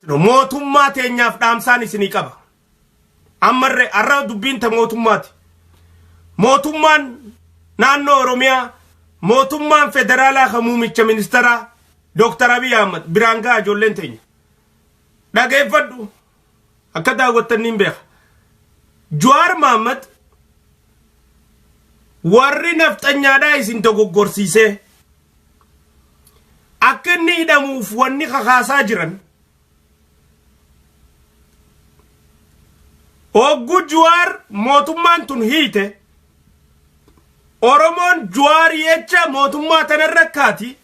mootummaa teenyaaf dhaamsaan isinii qaba. Ammarree arra dubbiin ta mootummaati. Mootummaan naannoo Oromiyaa, mootummaan federaalaa kan muummicha ministeeraa Dr. Abiy Ahmed biraan ga'a ijoolleen teenya. Dhageeffadhu akka daawwattaniin beeka. Jawaar Mohaammed warri nafxanyaadhaa isin dogoggorsiisee akka inni hidhamuuf wanni kakaasaa jiran oggu Jawaar mootummaan tun hiite Oromoon Jawaar jecha mootummaa tana rakkaati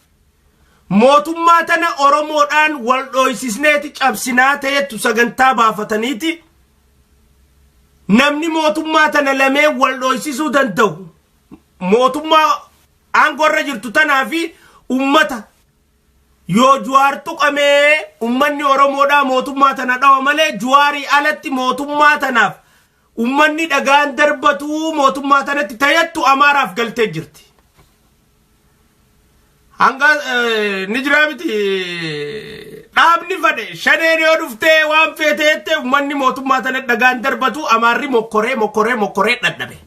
mootummaa tana Oromoodhaan wal dhoysisneeti cabsinaa ta'etu sagantaa baafataniiti namni mootummaa tana lamee wal dhoysisuu danda'u mootummaa aangorra jirtu tanaa fi ummata yoo Jawaar tuqamee ummanni Oromoodhaa mootummaa tana dhawa malee Jawaarii alatti mootummaa tanaaf ummanni dhagaan darbatu mootummaa tanatti tayattu Amaaraaf galtee jirti. Hanga nijraabiti dhaabni fadhe shaneen yoo dhuftee waan feeteette ummanni mootummaa tanatti dhagaan darbatu Amaarri mokkoree dhadhabe.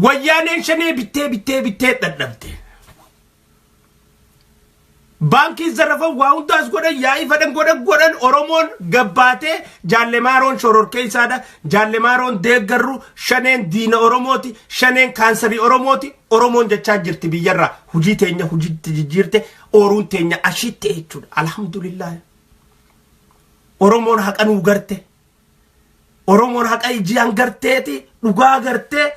Wayyaaneen shanee bittee dhadhabde. Banki zarafan waa hundaas godhan yaa'ii fadhan godhan Oromoon gabbaatee Jaallemaaroon shororkee isaadha. Jaallemaaroon deeggarru shaneen diina Oromooti shaneen kaansarii Oromooti Oromoon jechaa jirti biyyarraa hujii teenya hujiitti jijjiirte ooruun teenya ashiitte jechuudha. Alhamdulillah Oromoon haqa nuu garte Oromoon haqa ijaan garteeti dhugaa gartee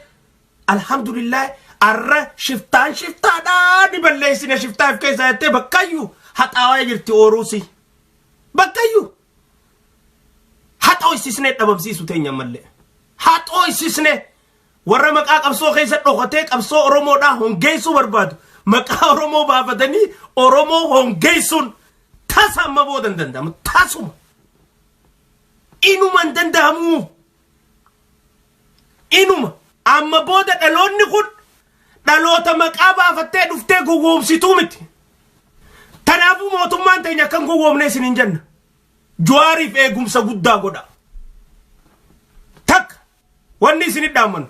alhamdulillah arra shiftaadhaa ni balleessine shiftaaf keessa jettee bakkayyuu haxaawaa jirti ooruusi bakkayyuu haxooysisnee dhabamsiisu teenya mallee haxooysisnee warra maqaa qabsoo keessa dhokatee qabsoo Oromoodhaa hongeessuu barbaadu maqaa Oromoo baafatanii Oromoo hongeessuun tasa amma boodan danda'amu tasuma inuman danda'amu inuma amma booda dhaloonni kun dhaloota maqaa baafattee dhuftee gowwoomsituu miti. Tanaafuu mootummaan teenya kan gowwoomne isin hin jenna. Jawaariif eegumsa guddaa godha. Takka wanni isin dhaaman.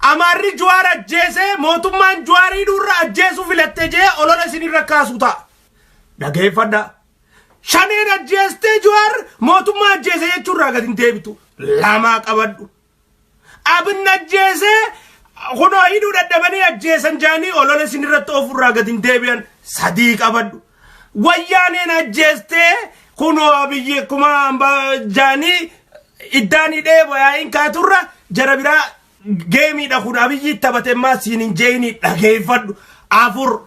Amaarri Jawaar ajjeesee mootummaan Jawaarii durra ajjeesuu filattee jee olola isin irra kaasuu ta'a. Dhageeffadhaa. Shaneen ajjeestee Jawaar mootummaa ajjeesee jechuurraa gad hin deebitu. Lamaa qabadhu. Abin ajjeesee kuno hiduu dadhabanii ajjeesan jaanii olola isin irratti ofurraa gad hin deebi'an sadii qabadhu. Wayyaaneen ajjeestee kuno Abiyyi kuma jaanii iddaan hidhee boyaa'iin kaaturra jara biraa geemiidha kun Abiyyi taphate maa siin hin jeeyini dhageeffadhu. Afur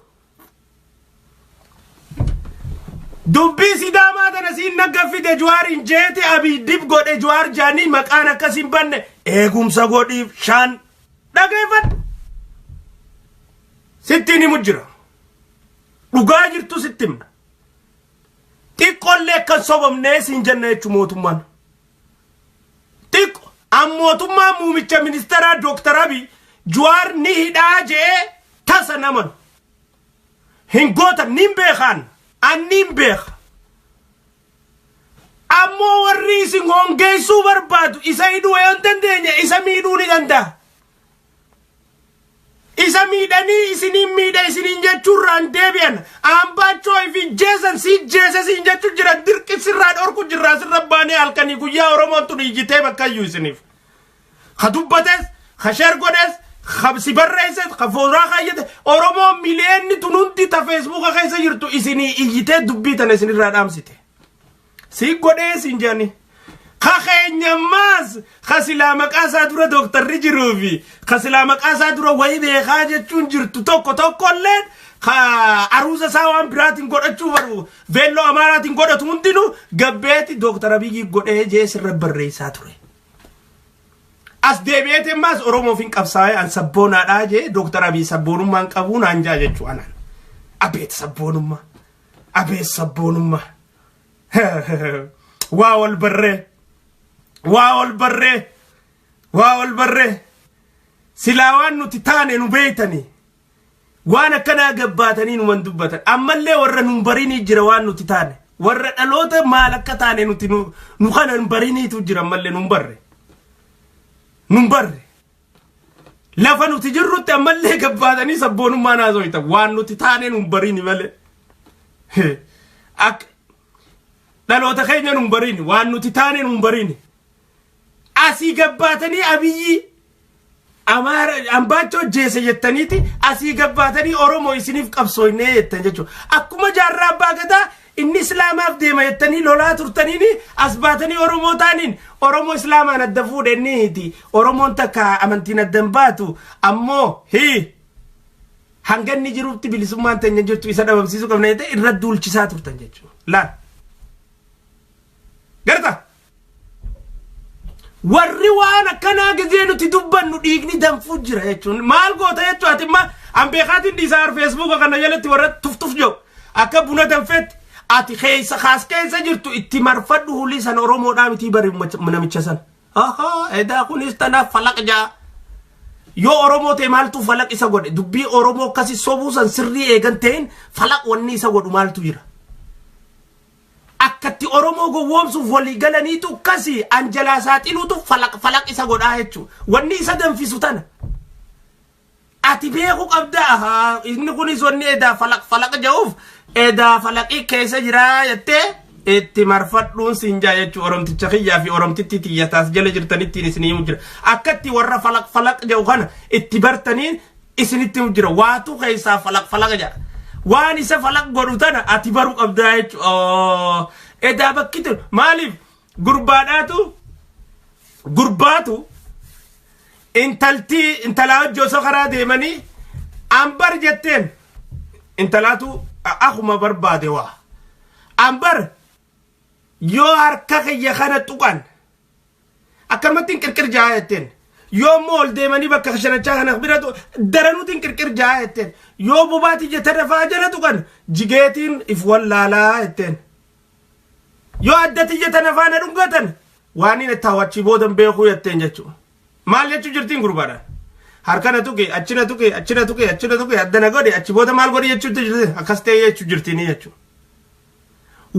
dubbii Sidaamaa tana siin naggaffite Jawaar hin jeete Abiy dib godhe Jawaar jaanii maqaan akkas hin banne eegumsa godhiif shan dhageeffadhu. Sittiin himu jira dhugaa jirtu sitti himna xiqqollee kan sobamnee siin jenna jechuu mootummaan xiqqo mootummaan muummicha ministeeraa Dr. Abiy Jawaar ni hidhaa jee tasa naman hin gootan nin beekaan annin beeka ammoo warri isin hongeessuu barbaadu isa hidhuu yoo dandeenye isa miidhuu ni danda'a. Isa miidhanii isinin miidha isinin jechuurraan deebi'an ambaachoo fi jeesan si jeese siin jechuu jira dirqisirraa dhorku jirraa sirra baanee halkanii guyyaa Oromoon tun iyyitee bakkayyuu isiniif. Ha dubbates ha shergodes ha si barreesses ha fooraa kaayyate Oromoon mileenni tun hundi ta Feesbuuka keessa jirtu isinii iyyitee dubbii tana isinirraa dhaamsite. Si godhee siin jedhani. Khanyammas khasilama qasa dura Dr. Rijirufi khasilama qasa dura waybe khajechun jirtu tokkolleen arusa sawan biratin godhachu baru vello amaratin godhatu hundinu gabbeeti Dr. Abiy godhee jees rabbarreessa ture. As deebi'ete mas Oromoo fin qabsaa'e an sabboonaadha je Dr. Abiy sabboonummaan qabuun anja jechu anan abeet sabboonummaa waa wal barre silawaan nuti taane nu beeytani waan akkana gabbaatanii nu man dubbatan ammallee warra nun barini jira waan nuti taane warra dhaloota maal akka taane nuti nu kana bariiniitu jira malee nu barre lafa nuti jirrutti ammallee gabbaatanii sabboonummaa naasoita waan nuti taane nu bariini malee ak dhaloota keenya nu bariini waan nuti taane nu bariini asii gabbaatanii abiyyi Amara ambacho jese yettaniiti asii gabbaatanii Oromoo isiniif qabsooynee yettan jechuudha. Akkuma jaarraa abbaa gadaa inni islaamaaf deema yettanii lolaa turtaniini as baatanii Oromoo taaniin Oromoo islaamaan adda fuudhaniiti. Oromoon takka amantiin addan baatu ammoo hanganni jirutti bilisummaan teenya jirtu isa dhabamsiisuu qabna jette irra duulchisaa turtan jechuudha. Laal. Garta. warri waan akkana gizee nuti dubbannu dhiigni danfuu jira jechuun maal goota jechuun ati ma ambeekaatiin dhiisaa Facebook kana jalatti warra tuftuf jiru akka buna danfetti ati keessa keessa jirtu itti marfadhu hulii san Oromoodhaa miti bari namicha san edaa kunis tanaaf falaq jaa yoo Oromoo ta'e maaltu falaq isa godhe dubbii Oromoo akkasi sobuu san sirrii eegan ta'in falaq wanni isa godhu maaltu jira akkatti Oromoo gowwoomsuuf walii galaniitu kasi Anjala saaxiluutu falaq isa godhaa jechuudha wanni isa danfisu tana ati beeku qabda inni kunis wanni edaa falaq ja'uuf edaa falaqii keessa jira jettee itti marfadhuun sinjaa jechuudha Oromticha kiyyaa fi Oromtitti tiyyataas jala jirtanitti isinii jira akkatti warra falaq ja'u kana itti bartaniin isinitti jira waatu keessaa falaq ja'a waan isa falaq godhu tana ati baru qabda jechuudha edaa bakkitu maaliif gurbaatu intalaa hojjoo karaa deemanii ambar jetteen intalaatu akuma barbaade waa ambar yoo harka kiyya kana tuqan akkanumattiin qirqir jaa jetteen yoo mool deemanii bakka shanachaa kana biratu daranuutiin qirqir jaa jetteen yoo bobaati jetta dafaa jala tuqan jigeetiin if wallaalaa jetteen yoo addati jetta nafaana dhungatan waan inni taawwachi boodan beekuu jetteen jechuudha maal jechuu jirtiin gurbaadhaan harkana tuqe achina tuqe addana godhe achi booda maal godhe jechuutti jirti akkas ta'e jechuu jirtiini jechuudha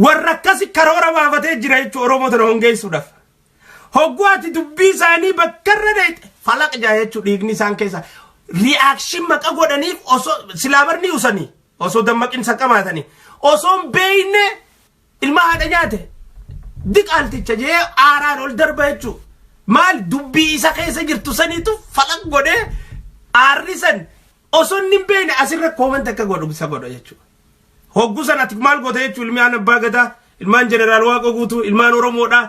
warra akkasi karoora baafatee jira jechuudha Oromoo tana hongeessuudhaaf hoggaati dubbii isaanii bakkarra dheete falaq jaa jechuudha dhiigni isaan keessa reaction maqa godhaniif osoo silaabarni usanii osoo dammaqinsa qabaatanii osoo beeyne ilma haadha nyaate diqaalticha jee aaraan ol darba jechuudha maal dubbii isa keessa jirtu saniitu falaq godhee aarrisan osoo hin beeyne asirra koomanta akka godhu isa godha jechuudha hoggu sanatti maal goota jechuudha ilmaan abbaa gadaa ilmaan jeneraal Waaqoo guutuu ilmaan Oromoodhaa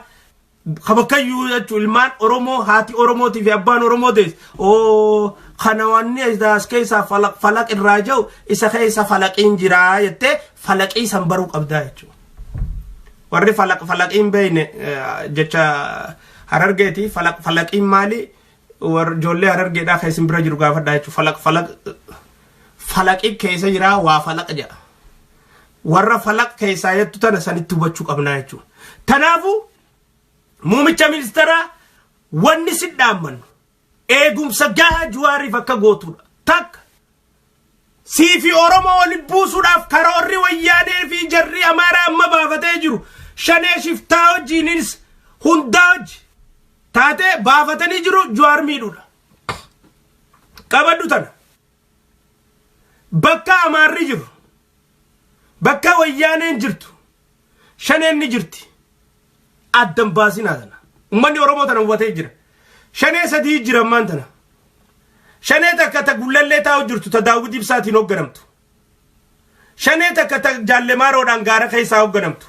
kabakkayyuu jechuudha ilmaan Oromoo haati Oromootii fi abbaan Oromoo dees kana wanni as keessaa falaq irraa jiru isa keessa falaqiin jiraa jettee falaqii san baruu qabdaa jechuudha warri falaqiin beeyne jecha Harargeeti falaqiin maali war ijoollee Harargeedhaa keessin bira jiru gaafadhaa jechuudha falaqii keessa jiraa waa falaq jedha warra falaq keessaa jettu tana sanitti hubachuu qabnaa jechuudha tanaafuu muumicha ministeera wanni si dhaammannu eegumsa gahaa Jawaariif akka gootudha takka siifi Oromoo waliin buusuudhaaf karoorri wayyaanee fi jarri Amaaraa amma baafatee jiru shanee shiftaa wajjiinis hundaa wajji taatee baafatanii jiru Jawaar miidhuudha qabadhu tana bakka Amaarri jiru bakka wayyaaneen jirtu shaneen ni jirti addan baasinaa tana ummanni Oromoo tana hubatee jira shanee sadii jira ammaan tana shanee takka ta gullallee taa'u jirtu ta Daawud Ibsaatiin hoogganamtu shanee takka ta Jaallemaaroodhaan gaara keessaa hoogganamtu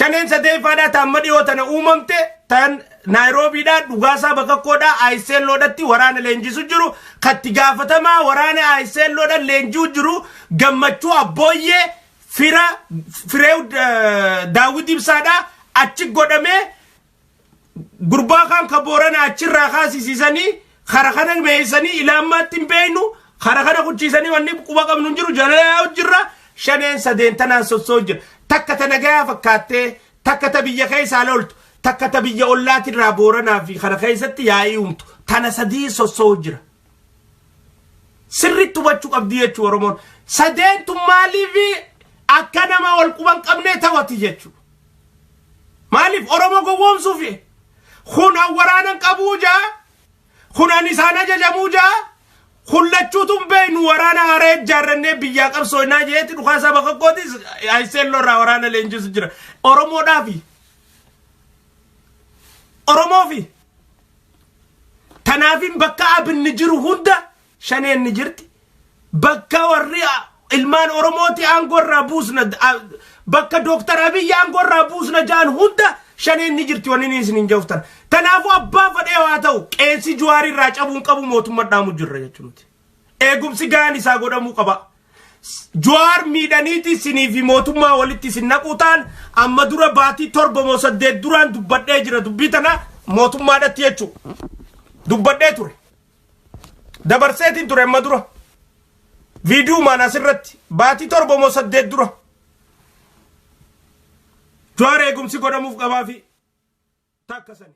shaneen sadeeffaadhaa ta amma dhiyoo tana uumamte tan Naayiroobiidhaan dhugaasaa bakakkoodhaa Ayiseelloodhatti waraana leenjisu jiru katti gaafatamaa waraana Ayiseelloodhaan leenjuu jiru gammachuu abbooyyee firee Daawud Ibsaadhaa achi godhamee gurbaa kan ka Boorana achirraa kaasisiisanii kara kana meeysanii ilaammaatti hin beeynu kara kana kuchiisanii wanni quba qabnu jiru jalaa jirra shaneen sadeen tanaan sossoo jira takka ta nagayaa fakkaattee takka ta biyya keessaa loltu takka ta biyya ollaatirraa Booranaa fi kana keessatti yaa'ii humtu tana sadii sossoo jira sirritti hubachuu qabdi jechuu Oromoon sadeentu maaliif akka nama wal quban qabnee tawati jechuudha. Maaliif Oromoo gowwoomsuufi kun waraanan qabuuja kun anisaan ajajamuuja kullachuutun beeynu waraana haree jaarrannee biyyaa qabsoonaa jeetti dhukaasa bakka gootis ayseellorraa waraana leenjisu jira Oromoodhaafi Oromoofi tanaafin bakka abinni jiru hunda shaneen ni jirti bakka warri ilmaan Oromooti aangorraa buusna bakka Dr. Abiy aangorraa buusna jaan hunda shaneen ni jirti wanni isin hin jawftan tanaafu abbaa fadhee waa ta'u qeessi Jawaar irraa cabuun qabu mootummaa dhaamu jirra jechuuti eegumsi gaan isaa godhamuu qaba Jawaar miidhaniiti siniifi mootummaa walitti sinnaquutaan amma dura baatii 7 moo 8 duraan dubbadhee jira dubbii tana mootummaadhatti jechuu dubbadhee ture dabarseetiin ture amma dura video maana asirratti baatii 7 moo 8 dura Jawaar eegumsi godhamuuf qabaa fi takkasani